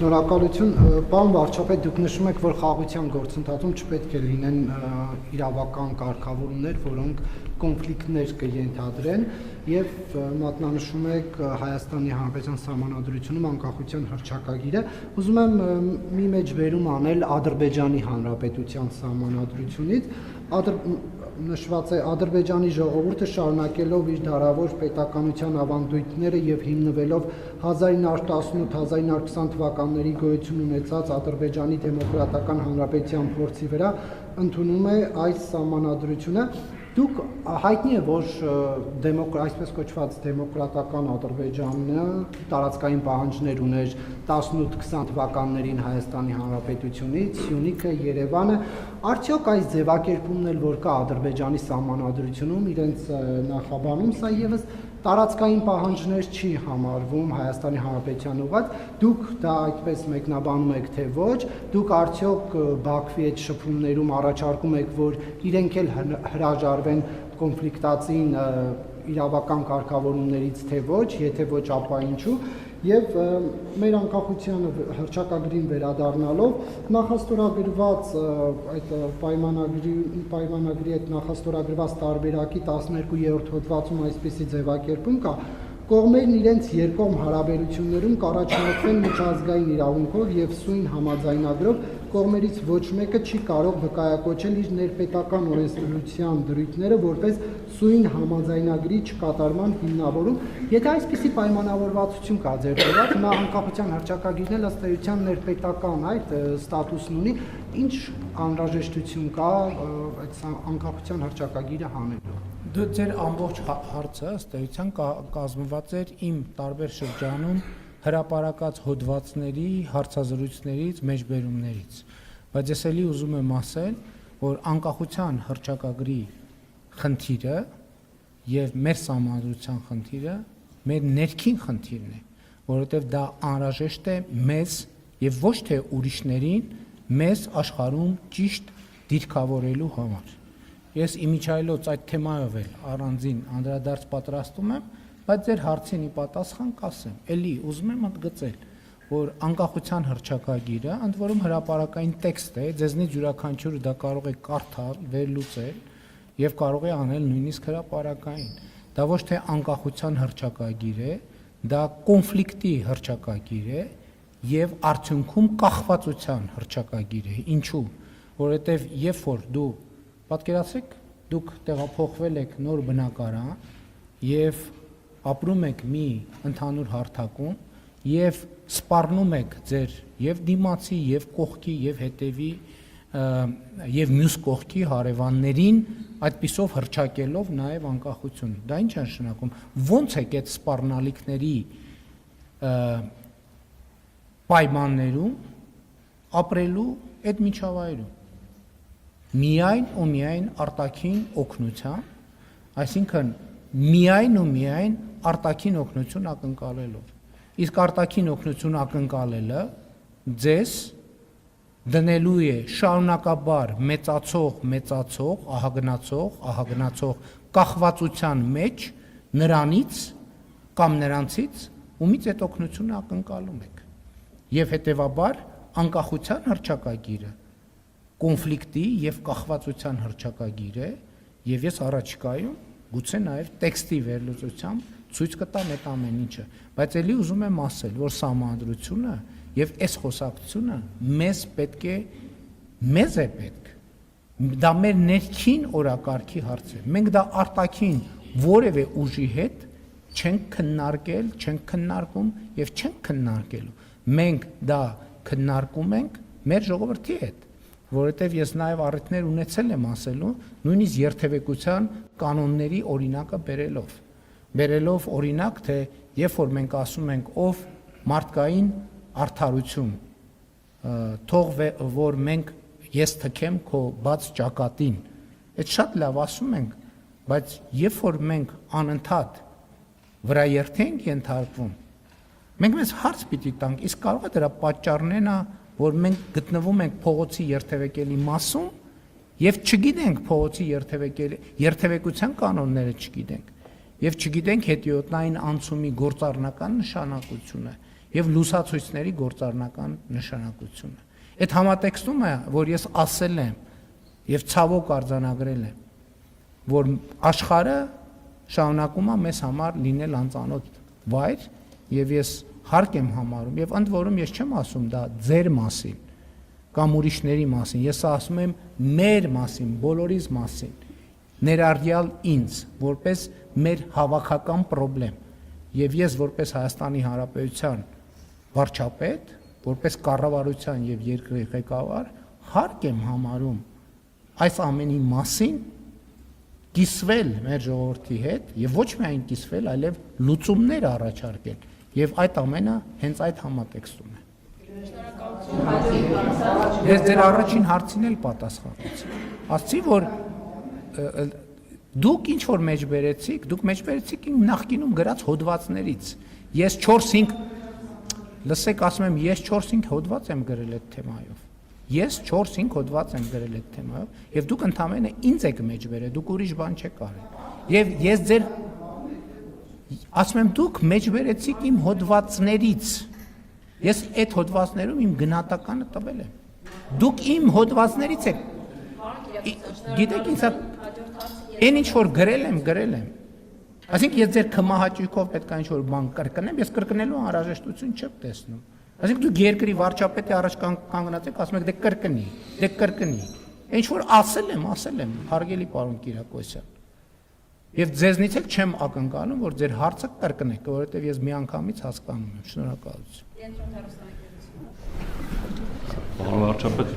Շնորհակալություն, պարոն վարչապետ, դուք նշում եք, որ խաղաղության գործընթացում չպետք է լինեն իրավական կարգավորումներ, որոնք կոնֆլիկտներ կենթադրեն, եւ մատնանշում եք Հայաստանի Հանրապետության Սահմանադրությունում անկախության հռչակագիրը։ Ուզում եմ մի մեջբերում անել Ադրբեջանի Հանրապետության Սահմանադրությունից։ Նշված է Ադրբեջանի ժողովուրդը շարունակելով իր դարավոր պետականության ավանդույթները եւ հիմնվելով 1918-1920 թվականների գոյություն ունեցած Ադրբեջանի Դեմոկրատական Հանրապետության փորձի վրա ընդունում է այս սահմանադրությունը։ Դուք հայտնի է, որ այսպես կոչված դեմոկրատական Ադրբեջանը տարածքային պահանջներ ուներ 18-20 թվականներին Հայաստանի Հանրապետությունից, Սյունիքը, Երևանը, արդյոք այս ձևակերպումն էլ որ կա Ադրբեջանի սահմանադրությունում իրենց նախաբանում, սա եւս տարածքային պահանջներ չի համարվում Հայաստանի Հանրապետության ուղղված, դուք դա այդպես մեկնաբանում եք, թե ոչ, դուք արդյոք Բաքվի այդ շփումներում առաջարկում եք, որ իրենք էլ հրաժարվեն կոնֆլիկտածին իրավական կարգավորումներից, թե ոչ, եթե ոչ, ապա ինչու, եւ մեր անկախության հռչակագրին վերադառնալով նախաստորագրված այդ պայմանագրի այդ նախաստորագրված տարբերակի 12-րդ հոդվածում այսպիսի ձևակերպում կա. կողմերն իրենց երկկողմ հարաբերություններում կառաջնորդվեն միջազգային իրավունքով եւ սույն համաձայնագրով կողմերից ոչ մեկը չի կարող վկայակոչել իր ներպետական օրենսդրության դրույթները որպես սույն համաձայնագրի չկատարման հիմնավորում։ Եթե այսպիսի պայմանավորվածություն կա ձեռքբերած, նա անկախության հռչակագիրն էլ ըստ էության ներպետական այդ ստատուսն ունի, ինչ անհրաժեշտություն կա այդ անկախության հռչակագիրը հանելու։ Դու ձեր ամբողջ հարցը ըստ էության կազմված էր իմ տարբեր շրջանում հրապարակած հոդվածների, հարցազրույցներից, մեջբերումներից, բայց ես էլի ուզում եմ ասել, որ անկախության հռչակագրի խնդիրը եւ մեր սահմանադրության խնդիրը մեր ներքին խնդիրն է, որովհետեւ դա անհրաժեշտ է մեզ եւ ոչ թե ուրիշներին մեզ աշխարհում ճիշտ դիրքավորելու համար։ Ես իմիջայլոց այդ թեմայով էլ առանձին անդրադարձ պատրաստում եմ, բայց ձեր հարցին ի պատասխան կասեմ, էլի ուզում եմ ընդգծել, որ անկախության հռչակագիրը, ընդ որում հրապարակային տեքստ է, ձեզնից յուրաքանչյուրը դա կարող է կարդալ, վերլուծել եւ կարող է անել նույնիսկ հրապարակային։ Դա ոչ թե անկախության հռչակագիր է, դա կոնֆլիկտի հռչակագիր է եւ արդյունքում կախվածության հռչակագիր է։ Ինչու՞, որովհետեւ երբ որ դու պատկերացրեք, դուք տեղափոխվել եք նոր բնակարան եւ ապրում եք մի ընդհանուր հարթակում եւ սպառնում եք ձեր եւ դիմացի եւ կողքի եւ հետևի եւ մյուս կողքի հարևաններին այդպիսով հռչակելով նաեւ անկախություն։ Դա ինչ է նշանակում։ Ոնց է այդ սպառնալիքների պայմաններում ապրելու այդ միջավայրում միայն ու միայն արտաքին օգնության, այսինքն միայն ու միայն արտաքին օգնություն ակնկալելով։ Իսկ արտաքին օգնություն ակնկալելը ձեզ դնելու է շարունակաբար մեծացող, ահագնացող կախվածության մեջ նրանից կամ նրանցից, ումից այդ օգնությունը ակնկալում եք։ Եվ հետևաբար անկախության հռչակագիրը կոնֆլիկտի եւ կախվածության հռչակագիր է, եւ ես առաջիկայում գուցե նաեւ տեքստի վերլուծությամբ ցույց կտամ այդ ամեն ինչը, բայց ելի ուզում եմ ասել, որ սահմանադրությունը եւ այս խոսակցությունը մեզ է պետք, դա մեր ներքին օրակարգի հարց է, մենք դա արտաքին որևէ ուժի հետ չենք քննարկել, չենք քննարկում եւ չենք քննարկելու, մենք դա քննարկում ենք մեր ժողովրդի հետ, որովհետև ես նաև առիթներ ունեցել եմ ասելու, նույնիսկ երթևեկության կանոնների օրինակը բերելով օրինակ, թե երբ որ մենք ասում ենք ով մարդկային արդարություն, թող որ մենք ես թքեմ քո բաց ճակատին, այդ շատ լավ ասում ենք, բայց երբ որ մենք անընդհատ վրա երթենք ենթարկվում, մենք մեզ հարց պիտի տանք, իսկ կարող է դրա պատճառն է որ մենք գտնվում ենք փողոցի երթևեկելի մասում եւ չգիտենք փողոցի երթևեկության կանոնները չգիտենք եւ չգիտենք հետիոտնային անցումի գործառնական նշանակությունը եւ լուսացույցների գործառնական նշանակությունը։ Այդ համատեքստում է, որ ես ասել եմ եւ ցավոք արձանագրել եմ, որ աշխարհը շարունակում է մեզ համար լինել անծանոթ վայր եւ ես հարկ եմ համարում եւ ընդ որում ես չեմ ասում դա ձեր մասին կամ ուրիշների մասին, ես ասում եմ մեր մասին, բոլորիս մասին, ներառյալ ինձ, որպես մեր հավաքական խնդրեմ եւ ես որպես Հայաստանի Հանրապետության վարչապետ, որպես կառավարության եւ երկրի ղեկավար հարկ եմ համարում այս ամենի մասին կիսվել մեր ժողովրդի հետ եւ ոչ միայն կիսվել, այլև լուծումներ առաջարկել եւ այդ ամենը հենց այդ համատեքստում է։ Ես ձեր առաջին հարցին էլ պատասխանեցի։ Ասացի, որ դուք ինչ որ մեջ բերեցիք, դուք մեջ բերեցիք իմ նախկինում գրած հոդվածներից։ Ես 4-5 լսեք, ասում եմ, ես 4-5 հոդված եմ գրել այդ թեմայով։ Ես 4-5 հոդված եմ գրել այդ թեմայով եւ դուք ընդամենը ինձ եք մեջ բերել, դուք ուրիշ բան չեք արել։ Եվ ես ձեր ասում եմ, դուք մեջ բերեցիք իմ հոդվածներից։ Ես այդ հոդվածներում իմ գնահատականը տվել եմ։ Դուք իմ հոդվածներից եք։ Գիտեք ինձ այն ինչ որ գրել եմ։ Այսինքն ես ձեր քմահաճույքով պետք է ինչ որ բան կրկնեմ, ես կրկնելու անհրաժեշտություն չեմ տեսնում։ Այսինքն դուք երկրի վարչապետի առաջ կանգնած եք, ասում եք դե կրկնի։ Ինչ որ ասել եմ, հարգելի պարոն Կիրակոսյան։ Եվ ձեզնից էլ չեմ ակնկալում, որ ձեր հարցը կրկնեք, որովհետև ես միանգամից հասկանում եմ։ Շնորհակալություն։ Պարոն վարչապետ,